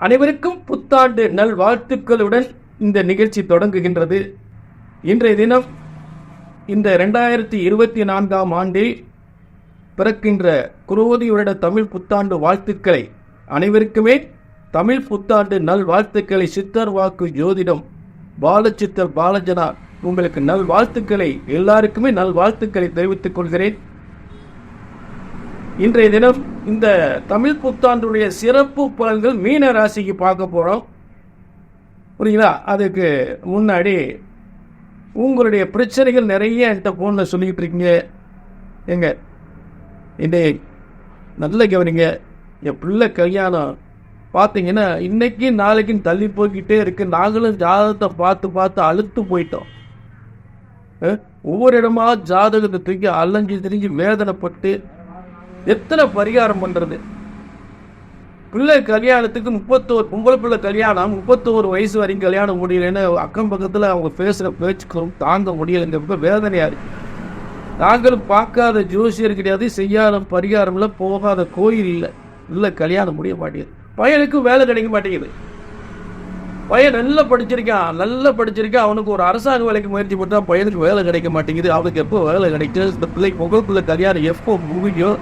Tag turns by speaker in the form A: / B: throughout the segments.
A: அனைவருக்கும் புத்தாண்டு நல்வாழ்த்துக்களுடன் இந்த நிகழ்ச்சி தொடங்குகின்றது. இன்றைய தினம் இந்த 2024ஆம் ஆண்டில் பிறக்கின்ற குரோதி வருட தமிழ் புத்தாண்டு வாழ்த்துக்களை அனைவருக்குமே தமிழ் புத்தாண்டு நல்வாழ்த்துக்களை சித்தர் வாக்கு ஜோதிடம் பாலச்சித்தர் பாலஜனா உங்களுக்கு நல்வாழ்த்துக்களை எல்லாருக்குமே நல்வாழ்த்துக்களை தெரிவித்துக் கொள்கிறேன். இன்றைய தினம் இந்த தமிழ் புத்தாண்டுடைய சிறப்பு பலன்கள் மீன ராசிக்கு பார்க்க போறோம். புரியுங்களா? அதுக்கு முன்னாடி உங்களுடைய பிரச்சனைகள் நிறைய என்கிட்ட போன்ல சொல்லிக்கிட்டு இருக்கீங்க. எங்க இன்றைய நல்ல கவனிங்க, என் பிள்ளை கல்யாணம் பார்த்தீங்கன்னா இன்னைக்கு நாளைக்குன்னு தள்ளி போய்கிட்டே இருக்கு. நாங்களும் ஜாதகத்தை பார்த்து பார்த்து அழுத்து போயிட்டோம். ஒவ்வொரு இடமா ஜாதகத்தை தூக்கி அலைஞ்சு திரிஞ்சு வேதனைப்பட்டு எத்தனை பரிகாரம் பண்றது? பிள்ளை கல்யாணத்துக்கு 31 பொம்பளை பிள்ளை கல்யாணம் 31 வயசு வரைக்கும் கல்யாணம் முடியலன்னு அக்கம் பக்கத்தில் அவங்க பேசுகிற பேச்சுக்களும் தாங்க முடியலைங்க. வேதனையா இருக்கு. நாங்களும் பார்க்காத ஜோசியர் கிடையாது, செய்யாத பரிகாரம்ல போகாத கோயில் இல்லை கல்யாணம் முடிய மாட்டேங்குது. பையனுக்கு வேலை கிடைக்க மாட்டேங்குது. பையன் நல்லா படிச்சிருக்கான், அவனுக்கு ஒரு அரசாங்க வேலைக்கு முயற்சி பண்ணா பையனுக்கு வேலை கிடைக்க மாட்டேங்குது. அவனுக்கு எப்போ வேலை கிடைக்கும்? இந்த பிள்ளை முகப்பிள்ளை கல்யாணம் எப்போ முடியும்?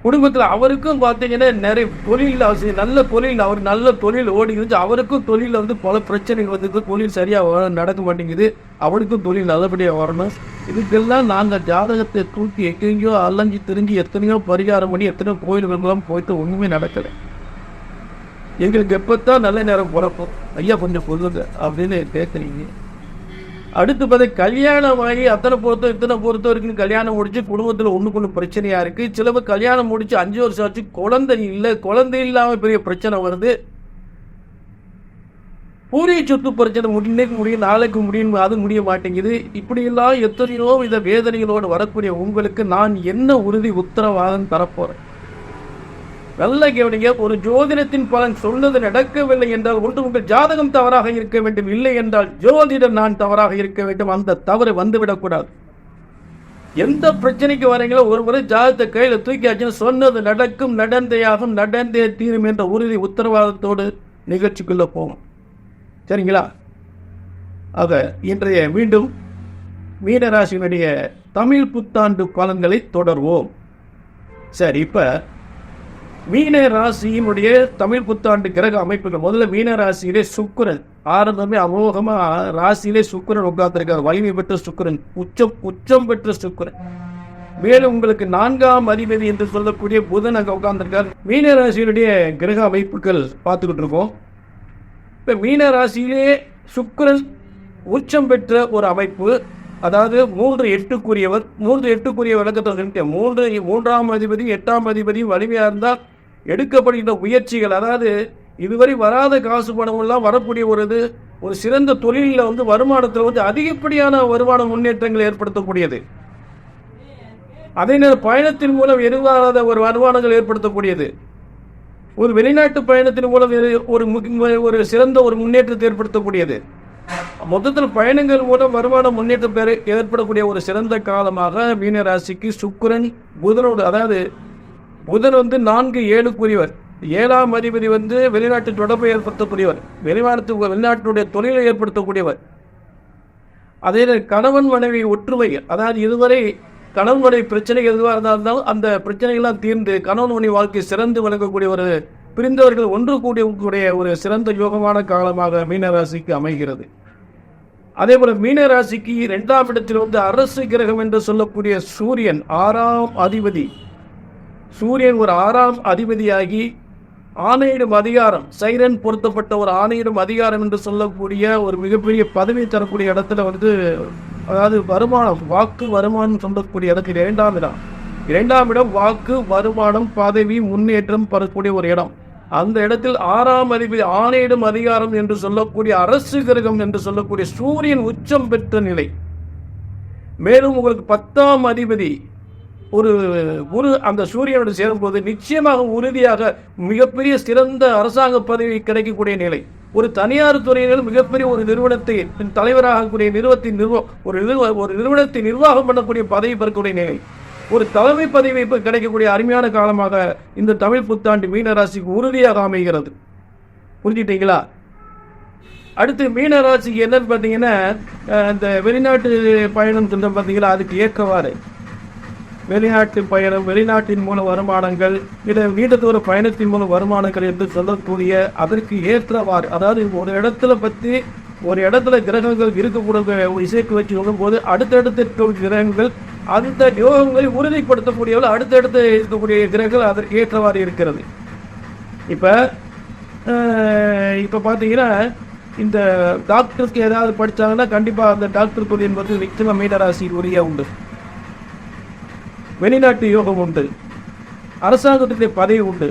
A: குடும்பத்தில் அவருக்கும் பார்த்தீங்கன்னா நிறைய தொழில் அவசியம், நல்ல தொழில் ஓடி இருந்துச்சு. அவருக்கும் தொழிலில் பல பிரச்சனைகள் வந்து தொழில் சரியாக நடக்க மாட்டேங்குது. அவனுக்கும் தொழில் நல்லபடியாக வரணும். இதுக்கெல்லாம் நாங்கள் ஜாதகத்தை தூக்கி எங்கெங்கயோ அலைஞ்சி திரிஞ்சு எத்தனையோ பரிகாரம் பண்ணி எத்தனையோ கோயில்களுக்கெல்லாம் போயிட்டு ஒன்றுமே நடக்கலை. எங்களுக்கு எப்பத்தான் நல்ல நேரம் பிறக்கும் ஐயா கொஞ்சம் சொல்லுங்க அப்படின்னு கேட்குறீங்க. அடுத்து பார்த்தா கல்யாணம் ஆகி இத்தனை பொறுத்த வரைக்கும் கல்யாணம் முடிச்சு குடும்பத்தில் ஒன்றுக்கு பிரச்சனையா இருக்கு. சிலவர் கல்யாணம் முடிச்சு 5 வருஷம் ஆச்சு, குழந்தை இல்லாம பெரிய பிரச்சனை வருது. பூரிய சொத்து பிரச்சனை இன்னைக்கு முடியும் நாளைக்கு முடியும், அது முடிய மாட்டேங்குது. இப்படியெல்லாம் எத்தனையோ வித வேதனைகளோடு வரக்கூடிய உங்களுக்கு நான் என்ன உறுதி உத்தரவாதம் தரப்போறேன்? நல்ல கவனிங்க. ஒரு ஜோதிடத்தின் பலன் சொன்னது நடக்கவில்லை என்றால் ஒன்று உங்கள் ஜாதகம் தவறாக இருக்க வேண்டும், இல்லை என்றால் ஜோதிடம் நான் தவறாக இருக்க வேண்டும். அந்த தவறு வந்துவிடக்கூடாது. எந்த பிரச்சனைக்கு வரீங்களோ ஒரு முறை ஜாதகத்தை கையில் தூக்கியாச்சுன்னு சொன்னது நடக்கும், நடந்தேயாகும், நடந்தே தீரும் என்ற உறுதி உத்தரவாதத்தோடு நிகழ்ச்சிக்குள்ள போகும். சரிங்களா? ஆக இன்றைய மீண்டும் மீனராசியினுடைய தமிழ் புத்தாண்டு பலன்களை தொடர்வோம். சரி, இப்ப மீன ராசியினுடைய தமிழ் புத்தாண்டு கிரக அமைப்புகள். முதல்ல மீன ராசியிலே சுக்கிரன் ஆரம்பமே அமோகமா ராசியிலே சுக்கிரன் உட்கார்ந்திருக்கார். வலிமை பெற்ற சுக்கிரன், உச்சம் பெற்ற சுக்கிரன். மேலும் உங்களுக்கு 4ஆம் அதிபதி என்று சொல்லக்கூடிய புதன் அங்க உட்கார்ந்திருக்கார். மீன ராசியினுடைய கிரக அமைப்புகள் பார்த்துக்கிட்டு இருக்கோம். இப்ப மீன ராசியிலே சுக்கிரன் உச்சம் பெற்ற ஒரு அமைப்பு. அதாவது 3-8க்குரியவர். 3-8க்குரிய விளக்கத்தை 3ஆம் அதிபதி 8ஆம் அதிபதி வலிமையா இருந்தால் எடுக்கப்படுகின்ற முயற்சிகள், அதாவது இதுவரை வராத காசு பணம் எல்லாம் வரக்கூடிய ஒரு சிறந்த தொழிலில் வருமானத்தில் அதிகப்படியான வருமான முன்னேற்றங்களை ஏற்படுத்தக்கூடியது. அதே நேரம் பயணத்தின் மூலம் எதிர்பாராத ஒரு வருமானங்கள் ஏற்படுத்தக்கூடியது. ஒரு வெளிநாட்டு பயணத்தின் மூலம் ஒரு சிறந்த ஒரு முன்னேற்றத்தை ஏற்படுத்தக்கூடியது. மொத்தத்தில் பயணங்கள் மூலம் வருமான முன்னேற்றம் ஏற்படக்கூடிய ஒரு சிறந்த காலமாக மீன ராசிக்கு சுக்கிரன் புதனோடு, அதாவது புதன் 4-7க்குரியவர். 7ஆம் அதிபதி வெளிநாட்டு தொடர்பை ஏற்படுத்தக்கூடியவர், வெளிநாட்டினுடைய தொழிலை ஏற்படுத்தக்கூடியவர். அதே கணவன் மனைவி ஒற்றுமை, அதாவது இதுவரை கணவன் மனைவி பிரச்சனைகள் எதுவாக இருந்தாலும் அந்த பிரச்சனைகள்லாம் தீர்ந்து கணவன் மனைவி வாழ்க்கை சிறந்து விளங்கக்கூடிய ஒரு பிரிந்தவர்கள் ஒன்று கூடிய ஒரு சிறந்த யோகமான காலமாக மீனராசிக்கு அமைகிறது. அதே போல மீனராசிக்கு 2ஆம் இடத்தில் அரசு கிரகம் என்று சொல்லக்கூடிய சூரியன் 6ஆம் அதிபதி. சூரியன் ஒரு 6ஆம் அதிபதியாகி ஆணையிடும் அதிகாரம், சைரன் பொருத்தப்பட்ட ஒரு ஆணையிடும் அதிகாரம் என்று சொல்லக்கூடிய ஒரு மிகப்பெரிய பதவி தரக்கூடிய இடத்துல அதாவது வருமானம், வாக்கு வருமானம் சொல்லக்கூடிய இடத்தில் 2ஆம் இடம் வாக்கு வருமானம் பதவி முன்னேற்றம் பெறக்கூடிய ஒரு இடம். அந்த இடத்தில் 6ஆம் அதிபதி ஆணையிடும் அதிகாரம் என்று சொல்லக்கூடிய அரசு கிரகம் என்று சொல்லக்கூடிய சூரியன் உச்சம் பெற்ற நிலை. மேலும் உங்களுக்கு 10ஆம் அதிபதி ஒரு அந்த சூரியனோடு சேரும்போது நிச்சயமாக உறுதியாக மிகப்பெரிய சிறந்த அரசாங்க பதவி கிடைக்கக்கூடிய நிலை. ஒரு தனியார் துறையினர் மிகப்பெரிய ஒரு நிறுவனத்தை தலைவராகக்கூடிய ஒரு நிறுவனத்தை நிர்வாகம் பண்ணக்கூடிய பதவி பெறக்கூடிய நிலை. ஒரு தலைமை பதவி கிடைக்கக்கூடிய அருமையான காலமாக இந்த தமிழ் புத்தாண்டு மீனராசிக்கு உறுதியாக அமைகிறது. புரிஞ்சுட்டீங்களா? அடுத்து மீனராசிக்கு என்னன்னு பார்த்தீங்கன்னா, இந்த வெளிநாட்டு பயணம் சொன்ன பார்த்தீங்களா, அதுக்கு ஏற்றவாறு வெளிநாட்டு பயணம், வெளிநாட்டின் மூலம் வருமானங்கள், இதை நீண்ட தூர பயணத்தின் மூலம் வருமானங்கள் என்று சொல்லக்கூடிய அதற்கு ஏற்றவாறு, அதாவது ஒரு இடத்துல கிரகங்கள் இருக்கக்கூடிய இசைக்கு வச்சு சொல்லும்போது அடுத்தடுத்த கிரகங்கள் அந்த யோகங்களை உறுதிப்படுத்தக்கூடியவர்கள் அடுத்தடுத்து இருக்கக்கூடிய கிரகங்கள் அதற்கு ஏற்றவாறு இருக்கிறது. இப்போ பார்த்தீங்கன்னா, இந்த டாக்டருக்கு ஏதாவது படித்தாங்கன்னா கண்டிப்பாக அந்த டாக்டர் தொழில் என்பது நிச்சயமாக மீனராசியில் உரிய உண்டு. வெளிநாட்டு யோகம் உண்டு, அரசாங்கத்துடைய பதவி உண்டு.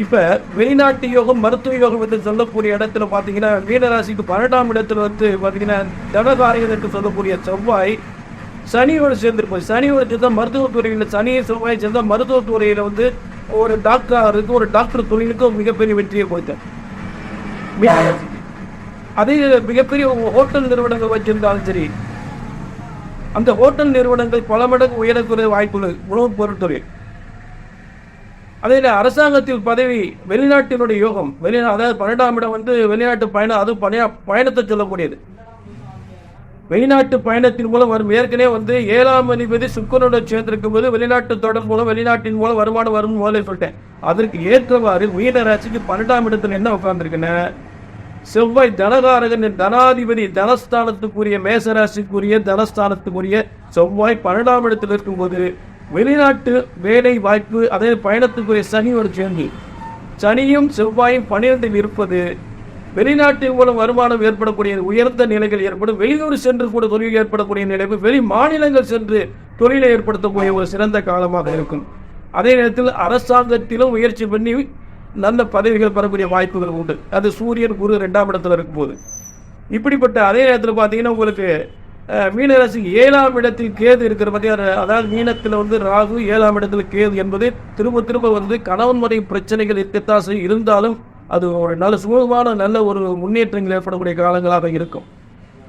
A: இப்போ வெளிநாட்டு யோகம், மருத்துவ யோகம் என்று சொல்லக்கூடிய இடத்துல பார்த்தீங்கன்னா, மீனராசிக்கு 12ஆம் இடத்துல பார்த்தீங்கன்னா தனகாரகத்திற்கு சொல்லக்கூடிய செவ்வாய் சனியோடு சேர்ந்துருப்போம். சனியோடு சேர்ந்தால் மருத்துவத்துறையில், சனியை செவ்வாய் சேர்ந்தால் மருத்துவத்துறையில் ஒரு டாக்டராக இருக்கு, ஒரு டாக்டர் தொழிலுக்கும் மிகப்பெரிய வெற்றியை கொடுத்தேன். அதே மிகப்பெரிய ஹோட்டல் நிறுவனங்கள் வச்சிருந்தாலும் சரி, அந்த ஹோட்டல் நிறுவனங்கள் பல மடங்கு உயரக்கூடிய வாய்ப்புகள் உணவுப் பொருட்துறை. அதே அரசாங்கத்தில் பதவி, வெளிநாட்டினுடைய யோகம், அதாவது 12ஆம் இடம் வெளிநாட்டு பயணம், அது பயணத்தை சொல்லக்கூடியது. வெளிநாட்டு பயணத்தின் மூலம் வரும். ஏற்கனவே 7ஆம் அதிபதி சுக்கிரனோட சேர்ந்திருக்கும் போது வெளிநாட்டு தொடர் மூலம், வெளிநாட்டின் மூலம் வருமானம் வரும் போல சொல்லிட்டேன். அதற்கு ஏற்றவாறு மீனராசிக்கு 12ஆம் இடத்துல என்ன உட்கார்ந்துருக்குன்னு, செவ்வாய் தனகாரகன், தனாதிபதி, தனஸ்தானத்துக்குரிய, மேசராசிக்குரிய தனஸ்தானத்துக்குரிய செவ்வாய் 12ஆம் இடத்தில் இருக்கும்போது வெளிநாட்டு வேலை வாய்ப்பு, அதே பயணத்துக்குரிய சனியோடு சேர்ந்து, சனியும் செவ்வாயும் 12இல் இருப்பது வெளிநாட்டின் மூலம் வருமானம் ஏற்படக்கூடிய உயர்ந்த நிலைகள் ஏற்படும். வெளியூர் சென்று கூட தொழில் ஏற்படக்கூடிய நிலைப்பு, வெளி மாநிலங்கள் சென்று தொழிலை ஏற்படுத்தக்கூடிய ஒரு சிறந்த காலமாக இருக்கும். அதே நேரத்தில் அரசாங்கத்திலும் முயற்சி பண்ணி நல்ல பதவிகள் பெறக்கூடிய வாய்ப்புகள் உண்டு. அது சூரியன் குரு 2ஆம் இடத்துல இருக்கும்போது. இப்படிப்பட்ட அதே நேரத்தில் பார்த்தீங்கன்னா, உங்களுக்கு மீனராசிக்கு 7ஆம் இடத்தில் கேது இருக்கிற பார்த்தீங்கன்னா, அதாவது மீனத்தில் ராகு, 7ஆம் இடத்தில் கேது என்பது திரும்ப திரும்ப கணவன் முறை பிரச்சனைகள் இருக்கத்தான் இருந்தாலும் அது ஒரு நல்ல சுமூகமான நல்ல ஒரு முன்னேற்றங்கள் ஏற்படக்கூடிய காலங்களாக இருக்கும்.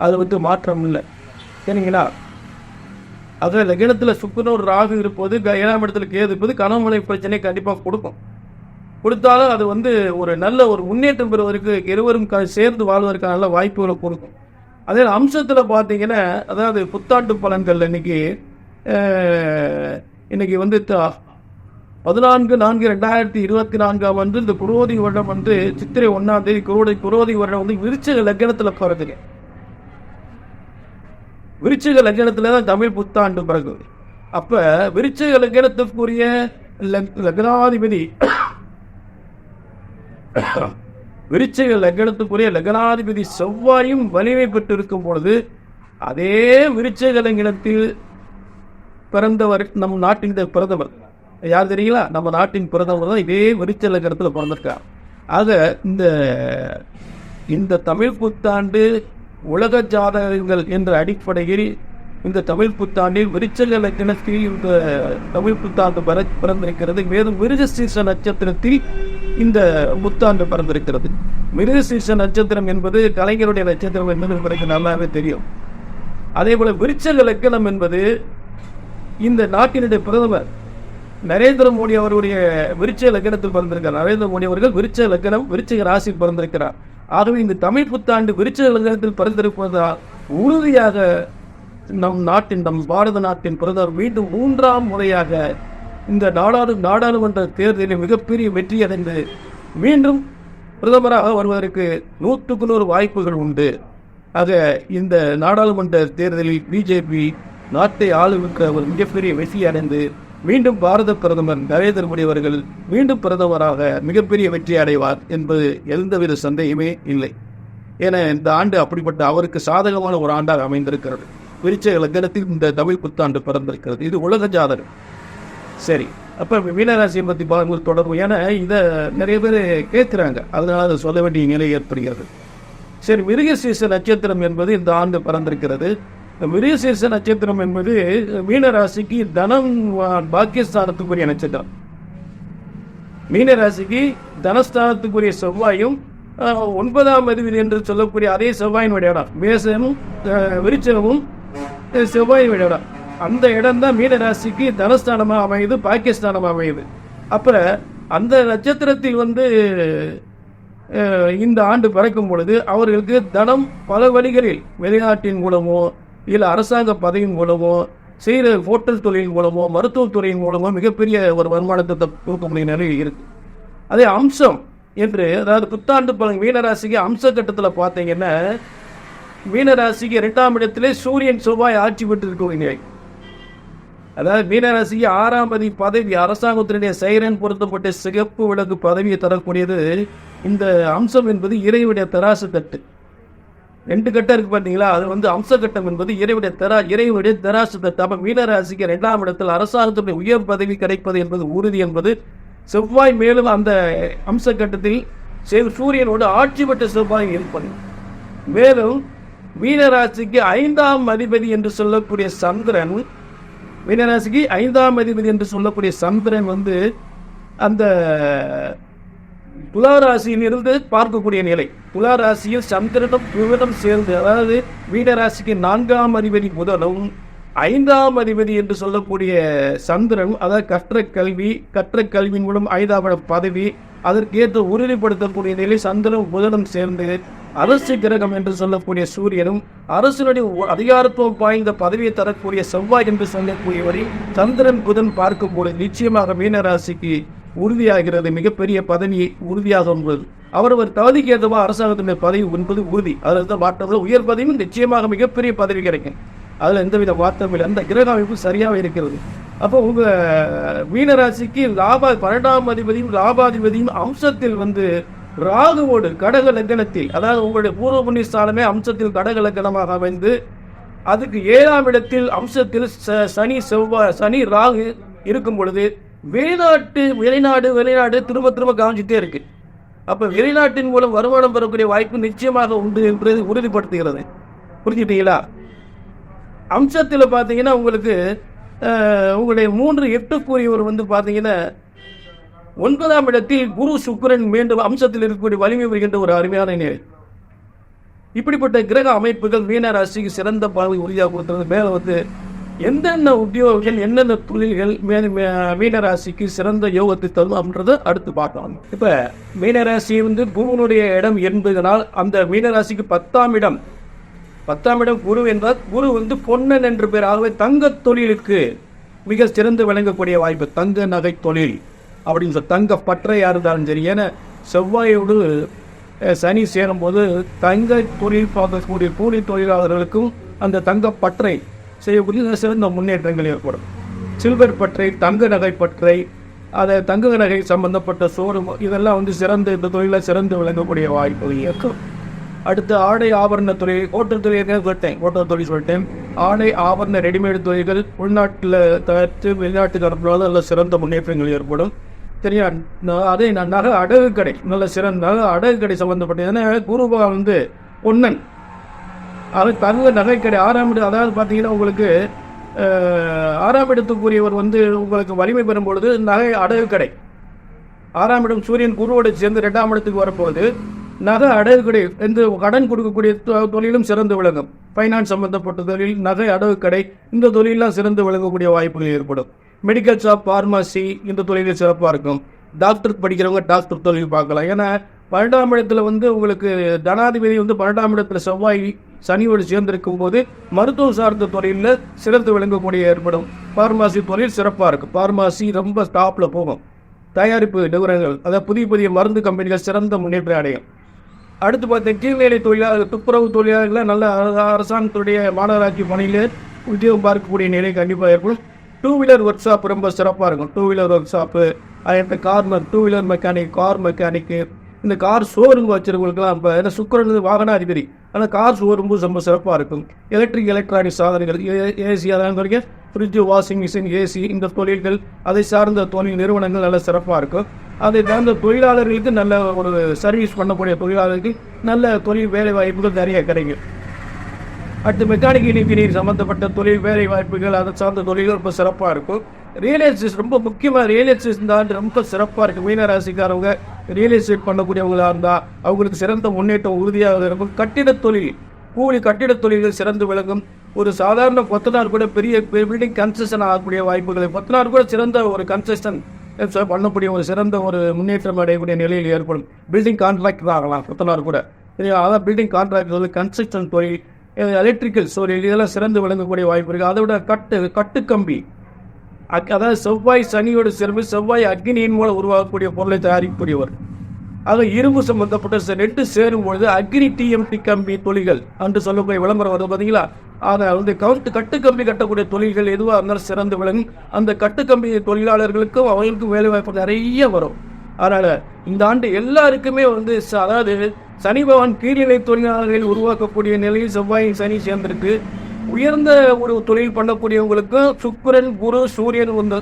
A: அது மாற்றம் இல்லை. சரிங்களா? அது லக்னத்தில் சுக்கிரன் ராகு இருப்பது, 7ஆம் இடத்துல கேது இருப்பது கணவன் முறை பிரச்சனை கண்டிப்பாக கொடுத்தாலும் அது ஒரு நல்ல ஒரு முன்னேற்றம் பெறுவதற்கு, இருவரும் சேர்ந்து வாழ்வதற்கான நல்ல வாய்ப்புகளை கொடுக்கும். அதே அம்சத்தில் பார்த்தீங்கன்னா, அதாவது புத்தாண்டு பலன்கள் இன்னைக்கு 14/4/2024 இந்த குரோதி வருடம் சித்திரை 1ஆம் தேதி குரோதி வருடம் விருச்சிக லக்னத்தில் பிறகுங்க. விருச்சிக லக்னத்தில் தான் தமிழ் புத்தாண்டு பிறகு. அப்ப விருச்சிக லக்னத்துக்குரிய லக்னாதிபதி, விருச்சிக லக்னத்துக்குரிய லக்னாதிபதி செவ்வாயும் வலிமை பெற்று இருக்கும் பொழுது, அதே விருச்சிக லக்னத்தில் பிறந்தவர் நம் நாட்டின் பிரதமர் யார் தெரியுங்களா? நம்ம நாட்டின் பிரதமர் தான் இதே விருச்சிக லக்னத்தில் பிறந்திருக்கார். ஆக இந்த தமிழ் புத்தாண்டு உலக ஜாதகங்கள் என்ற அடிப்படையில் இந்த தமிழ் புத்தாண்டில் விருச்சிக லக்னத்தில் இந்த தமிழ் புத்தாண்டு பிறந்திருக்கிறது. மேலும் மிருகசீர்ஷ நட்சத்திரத்தில் இந்த புத்தாண்டு பிறந்திருக்கிறது. மிருகசீர்ஷ நட்சத்திரம் என்பது கலைஞருடைய நட்சத்திரம் என்பது எனக்கு நல்லாவே தெரியும். அதே போல விருச்சிக லக்னம் என்பது இந்த நாட்டினுடைய பிரதமர் நரேந்திர மோடி அவருடைய விருச்சிக லக்னத்தில் பிறந்திருக்கிறார். நரேந்திர மோடி அவர்கள் விருச்சிக லக்னம், விருச்சிக ராசியில் பிறந்திருக்கிறார். ஆகவே இந்த தமிழ் புத்தாண்டு விருச்சிக லக்னத்தில் பிறந்திருப்பதால் உறுதியாக நம் பாரத நாட்டின் பிரதமர் மீண்டும் 3ஆம் முறையாக இந்த நாடாளுமன்ற தேர்தலில் மிகப்பெரிய வெற்றி அடைந்து மீண்டும் பிரதமராக வருவதற்கு 100% வாய்ப்புகள் உண்டு. ஆக இந்த நாடாளுமன்ற தேர்தலில் பிஜேபி நாட்டை ஆளுமிக்க ஒரு மிகப்பெரிய வெற்றி அடைந்து மீண்டும் பாரத பிரதமர் நரேந்திர மோடி அவர்கள் மீண்டும் பிரதமராக மிகப்பெரிய வெற்றி அடைவார் என்பது எந்தவித சந்தேகமே இல்லை. என இந்த ஆண்டு அப்படிப்பட்ட அவருக்கு சாதகமான ஒரு ஆண்டாக அமைந்திருக்கிறது. விருச்சிக லக்னத்தில் இந்த தமிழ் புத்தாண்டு பிறந்திருக்கிறது. இது உலக ஜாதகம். சரி, அப்ப மீனராசியை பற்றி பார்க்கும்போது தொடர்பு, ஏன்னா இதை நிறைய பேர் கேட்குறாங்க, அதனால அதை சொல்ல வேண்டிய நிலை ஏற்படுகிறது. சரி, மிருகசீர்ஷ நட்சத்திரம் என்பது இந்த ஆண்டு பிறந்திருக்கிறது. மிருகசீர்ஷ நட்சத்திரம் என்பது மீனராசிக்கு தனம் பாக்கியஸ்தானத்துக்குரிய நட்சத்திரம். மீனராசிக்கு தனஸ்தானத்துக்குரிய செவ்வாயும் 9ஆம் அதிபதி என்று சொல்லக்கூடிய அதே செவ்வாயினுடைய இடம். மேசமும் விருச்சிகமும் செவ்வாயின் இடம். அந்த இடம் தான் மீனராசிக்கு தனஸ்தானமாக அமையுது, பாகிஸ்தானமாக அமையுது. அப்புறம் அந்த நட்சத்திரத்தில் இந்த ஆண்டு பிறக்கும் பொழுது அவர்களுக்கு தனம் பல வழிகளில் வெளிநாட்டின் மூலமோ இல்லை அரசாங்க பதவியின் மூலமோ செய்கிற ஹோட்டல் தொழில் மூலமோ மருத்துவத்துறையின் மூலமோ மிகப்பெரிய ஒரு வருமானத்தை கொடுக்கக்கூடிய நிலையில் இருக்கு. அதே அம்சம் என்று, அதாவது புத்தாண்டு பலன் மீனராசிக்கு அம்ச கட்டத்தில் பார்த்தீங்கன்னா, மீனராசிக்கு 2ஆம் இடத்திலே சூரியன் செவ்வாய் ஆட்சி பெற்று இருக்கக்கூடிய, அதாவது மீனராசிக்கு 6ஆம் பதவி அரசாங்கத்தினுடைய சைரன் பொருத்தப்பட்ட சிகப்பு விளக்கு பதவியை தரக்கூடியது இந்த அம்சம் என்பது இறைவுடைய தராசு தட்டு. 2 கட்டம் இருக்கு பார்த்தீங்களா, அது அம்ச கட்டம் என்பது இறைவனுடைய தராசு தட்டு. அப்ப மீனராசிக்கு 2ஆம் இடத்தில் அரசாங்கத்துடைய உயர் பதவி கிடைப்பது என்பது உறுதி என்பது செவ்வாய் மேலும் அந்த அம்ச கட்டத்தில் சூரியனோடு ஆட்சி பெற்ற செவ்வாய் இருப்பது. மேலும் மீனராசிக்கு 5ஆம் அதிபதி என்று சொல்லக்கூடிய சந்திரன், மீனராசிக்கு 5ஆம் அதிபதி என்று சொல்லக்கூடிய சந்திரன் அந்த துளாராசியில் இருந்து பார்க்கக்கூடிய நிலை. துளாராசியில் சந்திரனும் புதனும் சேர்ந்து, அதாவது மீனராசிக்கு 4ஆம் அதிபதி புதனும் 5ஆம் அதிபதி என்று சொல்லக்கூடிய சந்திரன், அதாவது கற்ற கல்வியின் மூலம் 5ஆம் பதவி, அதற்கேற்ற உறுதிப்படுத்தக்கூடிய நிலை சந்திரனும் புதனும் சேர்ந்து அரசு கிரகம் என்று சொல்லக்கூடிய சூரியனும் அரசனுடைய அதிகாரத்துவம் வாய்ந்த பதவியை தரக்கூடிய செவ்வாய் என்று சொல்லக்கூடியவரை சந்திரன் புதன் பார்க்கும்போது நிச்சயமாக மீனராசிக்கு உறுதியாகிறது. மிகப்பெரிய பதவி உறுதியாக என்பது அவரவர் தகுதிக்கு ஏற்றவா அரசாங்கத்தினுடைய பதவி என்பது உறுதி. அதில் மாற்றத்தில் உயர் பதவியும் நிச்சயமாக மிகப்பெரிய பதவி கிடைக்கும். அதில் எந்தவித மாற்றம் இல்லை. அந்த கிரக அமைப்பு சரியாக இருக்கிறது. அப்போ உங்க மீனராசிக்கு 12ஆம் அதிபதியும் லாபாதிபதியும் அம்சத்தில் ராகுவோடு கடக லக்கணத்தில், அதாவது உங்களுடைய பூர்வ புண்ணிய ஸ்தானமே அம்சத்தில் கடக லக்கணமாக அமைந்து அதுக்கு 7ஆம் இடத்தில் அம்சத்தில் சனி ராகு இருக்கும் பொழுது வெளிநாடு திரும்ப கவனிச்சுட்டே இருக்கு. அப்ப வெளிநாட்டின் மூலம் வருமானம் பெறக்கூடிய வாய்ப்பு நிச்சயமாக உண்டு என்பதை உறுதிப்படுத்துகிறது. புரிஞ்சுட்டீங்களா? அம்சத்தில் பார்த்தீங்கன்னா உங்களுக்கு உங்களுடைய 3-8 கூறியவர் பார்த்தீங்கன்னா 9ஆம் இடத்தில் குரு சுக்கிரன் மீண்டும் அம்சத்தில் இருக்கக்கூடிய வலிமை வருகின்ற ஒரு அருமையான நிலை. இப்படிப்பட்ட கிரக அமைப்புகள் மீனராசிக்கு சிறந்த பலனை உறுதியாக கொடுத்தது. மேல எந்தெந்த உத்தியோகங்கள் என்னென்ன தொழில்கள் மீனராசிக்கு சிறந்த யோகத்தை தரும் அப்படின்றத அடுத்து பார்க்கலாம். இப்ப மீனராசி குருவனுடைய இடம் என்பதனால் அந்த மீனராசிக்கு 10ஆம் இடம் குரு என்றால் குரு பொன்னன் என்று பேர். ஆகவே தங்க தொழிலுக்கு மிக சிறந்து விளங்கக்கூடிய வாய்ப்பு. தங்க நகை தொழில் அப்படின்னு தங்க பற்றையா இருந்தாலும் சரி. ஏன்னா செவ்வாயோடு சனி சேரும் போது தங்க தொழில் பார்க்கக்கூடிய கூலி தொழிலாளர்களுக்கும் அந்த தங்க பற்றை செய்யக்கூடிய சிறந்த முன்னேற்றங்கள் ஏற்படும். சில்வர் பற்றை, தங்க நகை பற்றை, அதை தங்க நகை சம்பந்தப்பட்ட சோறும் இதெல்லாம் சிறந்த இந்த தொழில சிறந்து விளங்கக்கூடிய வாய்ப்பு இருக்கும். அடுத்து ஆடை ஆபரண தொழில், ஹோட்டல் தொழில் சொல்லிட்டேன். ஆடை ஆபரண ரெடிமேடு தொழில்கள் உள்நாட்டில் தயாரித்து வெளிநாட்டு தரப்புனால நல்ல சிறந்த முன்னேற்றங்கள் ஏற்படும். சரியா? அதே நகை அடகு கடை, நல்ல சிறந்த நகை அடகு கடை சம்பந்தப்பட்ட குருபா பொன்னன், அது தங்க நகை கடை 6ஆம் இடம். அதாவது பார்த்தீங்கன்னா உங்களுக்கு 6ஆம் இடத்துக்குரியவர் உங்களுக்கு வலிமை பெறும் பொழுது நகை அடகு கடை. 6ஆம் இடம் சூரியன் குருவோடு சேர்ந்து 2ஆம் இடத்துக்கு வரப்போகுது. நகை அடகு கடை கடன் கொடுக்கக்கூடிய தொழிலும் சிறந்து விளங்கும். ஃபைனான்ஸ் சம்பந்தப்பட்ட தொழில், நகை அடகு கடை, இந்த தொழிலெலாம் சிறந்து விளங்கக்கூடிய வாய்ப்புகள் ஏற்படும். மெடிக்கல் ஷாப், பார்மசி, இந்த தொழில் சிறப்பாக இருக்கும். டாக்டர் படிக்கிறவங்க டாக்டர் தொழில் பார்க்கலாம். ஏன்னா 12ஆம் இடத்துல உங்களுக்கு தனாதிபதி 12ஆம் இடத்துல செவ்வாய் சனியோடு சேர்ந்திருக்கும் போது மருத்துவம் சார்ந்த தொழிலில் சிறந்து விளங்கக்கூடிய ஏற்படும். பார்மசி தொழில் சிறப்பாக இருக்கும். பார்மசி ரொம்ப டாப்ல போகும். தயாரிப்பு நிறுவனங்கள், அதாவது புதிய மருந்து கம்பெனிகள் சிறந்த முன்னேற்றம் அடையும். அடுத்து பார்த்தீங்கன்னா கீழ்நிலை தொழிலாளர்கள், துப்புரவு தொழிலாளர்கள் நல்ல அரசாங்கத்துடைய மாநகராட்சி பணியில் உத்தியோகம் பார்க்கக்கூடிய நிலை கண்டிப்பாக ஏற்படும். 2 வீலர் ஒர்க் ஷாப் ரொம்ப சிறப்பாக இருக்கும். 2 வீலர் ஒர்க் ஷாப்பு, அதே corner, 2 wheeler mechanic, car mechanic, இந்த கார் ஷோரூம் வச்சிருக்கவங்களுக்குலாம் இப்போ ஏன்னா சுக்கரன் வாகன அதிபதி, ஆனால் கார் ஷோரூம் ரொம்ப சிறப்பாக இருக்கும். எலக்ட்ரானிக் சாதனங்கள், ஏசி, அதான் வரைக்கும் ஃப்ரிட்ஜு, வாஷிங் மிஷின், ஏசி, இந்த தொழில்கள், அதை சார்ந்த தொழில் நிறுவனங்கள் நல்ல சிறப்பாக இருக்கும். அதை சார்ந்த தொழிலாளர்களுக்கு நல்ல ஒரு சர்வீஸ் பண்ணக்கூடிய தொழிலாளர்களுக்கு நல்ல தொழில் வேலை வாய்ப்புகள் நிறைய கிடைக்கும். அடுத்து மெக்கானிக்கல் இன்ஜினியர் சம்மந்தப்பட்ட தொழில் வேலை வாய்ப்புகள், அதை சார்ந்த தொழில்கள் ரொம்ப சிறப்பாக இருக்கும். ரியல் எஸ்டேட் ரொம்ப முக்கியமாக, ரியல் எஸ்டேட் இந்த ஆண்டு ரொம்ப சிறப்பாக இருக்குது. மீனராசிக்காரவங்க ரியல் எஸ்டேட் பண்ணக்கூடியவங்களாக இருந்தால் அவங்களுக்கு சிறந்த முன்னேற்றம் உறுதியாக இருக்கும். கட்டிட தொழில், கட்டிட தொழில்கள் சிறந்து விளங்கும். ஒரு சாதாரண கொத்தனார் கூட பெரிய பில்டிங் கன்ஸ்ட்ரக்ஷன் ஆகக்கூடிய வாய்ப்புகளை, கொத்தனார் கூட சிறந்த ஒரு கன்ஸ்ட்ரக்ஷன் பண்ணக்கூடிய ஒரு சிறந்த ஒரு முன்னேற்றம் அடையக்கூடிய நிலையில் ஏற்படும். பில்டிங் கான்ட்ராக்டர் ஆகலாம் கொத்தனார் கூட. அதான் பில்டிங் கான்ட்ராக்டர், கன்ஸ்ட்ரக்ஷன் தொழில், எலக்ட்ரிக்கல் தொழில், இதெல்லாம் சிறந்து விளங்கக்கூடிய வாய்ப்பு இருக்குது. அதை விட கட்டுக்கம்பி, அதாவது செவ்வாய் சனியோட சேர்ந்து செவ்வாய் அக்னியின் மூலம் உருவாகக்கூடிய பொருளை தயாரிக்கக்கூடியவர். அது இரும்பு சம்பந்தப்பட்ட ரெண்டு சேரும் பொழுது அக்னி டிஎம்டி கம்பி தொழில்கள் என்று சொல்லக்கூடிய விளம்பரம் வருது பார்த்தீங்களா? அதை வந்து கட்டுக்கம்பி கட்டக்கூடிய தொழில்கள் எதுவாக இருந்தாலும் சிறந்து விளங்கும். அந்த கட்டுக்கம்பி தொழிலாளர்களுக்கும் அவர்களுக்கும் வேலை வாய்ப்பு நிறைய வரும். அதனால இந்த ஆண்டு எல்லாருக்குமே வந்து அதாவது சனி பகவான் கீழ்நிலை தொழிலாளர்கள் உருவாக்கக்கூடிய நிலையில் செவ்வாய் சனி சேர்ந்திருக்கு. உயர்ந்த ஒரு தொழில் பண்ணக்கூடியவங்களுக்கும் சுக்கிரன் குரு சூரியன் வந்து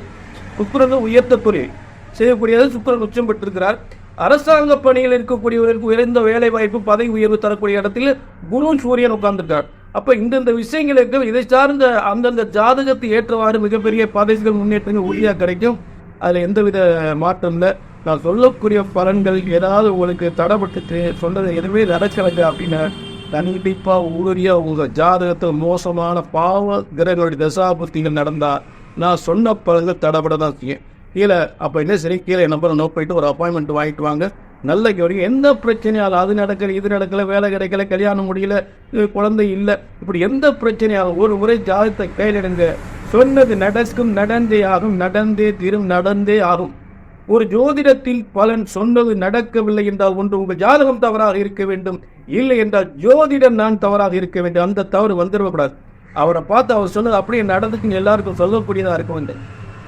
A: சுக்கிரன் உயர்த்த தொழில் செய்யக்கூடியது சுக்கிரன் உச்சம் பெற்றிருக்கிறார். அரசாங்க பணியில் இருக்கக்கூடியவர்களுக்கு உயர்ந்த வேலை வாய்ப்பு பதவி உயர்வு தரக்கூடிய இடத்தில் குரு சூரியன் உட்கார்ந்துருக்கார். அப்ப இந்தந்த விஷயங்களுக்கு இதை சார்ந்த அந்தந்த ஜாதகத்தை ஏற்றவாறு மிகப்பெரிய பதவிகள் முன்னேற்றங்கள் உறுதியாக கிடைக்கும். அதுல எந்தவித மாற்றம் இல்லை. நான் சொல்லக்கூடிய பலன்கள் ஏதாவது உங்களுக்கு தடைப்பட்டு சொன்னது எதுவுமே நடக்கலைங்க அப்படின்னா கண்டிப்பா உறுதியா உங்க ஜாதகத்தில் மோசமான பாவ கிரகங்களுடைய தசாபுத்திகள் நடந்தா நான் சொன்ன பலன்கள் தடைப்பட தான் செய்யும். கீழே அப்போ என்ன சரி, கீழே நம்பரை நோட் போயிட்டு ஒரு அப்பாயின்மெண்ட் வாங்கிட்டு வாங்க. நல்ல வரைக்கும் எந்த பிரச்சனையாலும் அது நடக்கல இது நடக்கல, வேலை கிடைக்கல, கல்யாணம் முடியல, குழந்தை இல்லை, இப்படி எந்த பிரச்சனையாலும் ஒரு முறை ஜாதகத்தை கையிலிடுங்க. சொன்னது நடக்கும், நடந்தே ஆகும், நடந்தே தீரும், நடந்தே ஆகும். ஒரு ஜோதிடத்தில் பலன் சொன்னது நடக்கவில்லை என்றால் ஒன்று உங்கள் ஜாதகம் தவறாக இருக்க வேண்டும், இல்லை என்றால் ஜோதிடம் நான் தவறாக இருக்க வேண்டும். அந்த தவறு வந்துடக்கூடாது. அவரை பார்த்து அவர் சொன்னது அப்படியே நடந்துக்குன்னு எல்லாருக்கும் சொல்லக்கூடியதாக இருக்க வேண்டும்.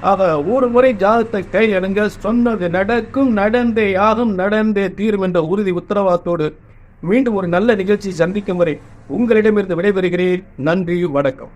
A: ஆக ஒரு முறை ஜாதகத்தை கையில் எடுங்க. சொன்னது நடக்கும், நடந்தே ஆகும், நடந்தே தீரும் என்ற உறுதி உத்தரவாதத்தோடு மீண்டும் ஒரு நல்ல நிகழ்ச்சி சந்திக்கும் வரை உங்களிடமிருந்து விடைபெறுகிறேன். நன்றி, வணக்கம்.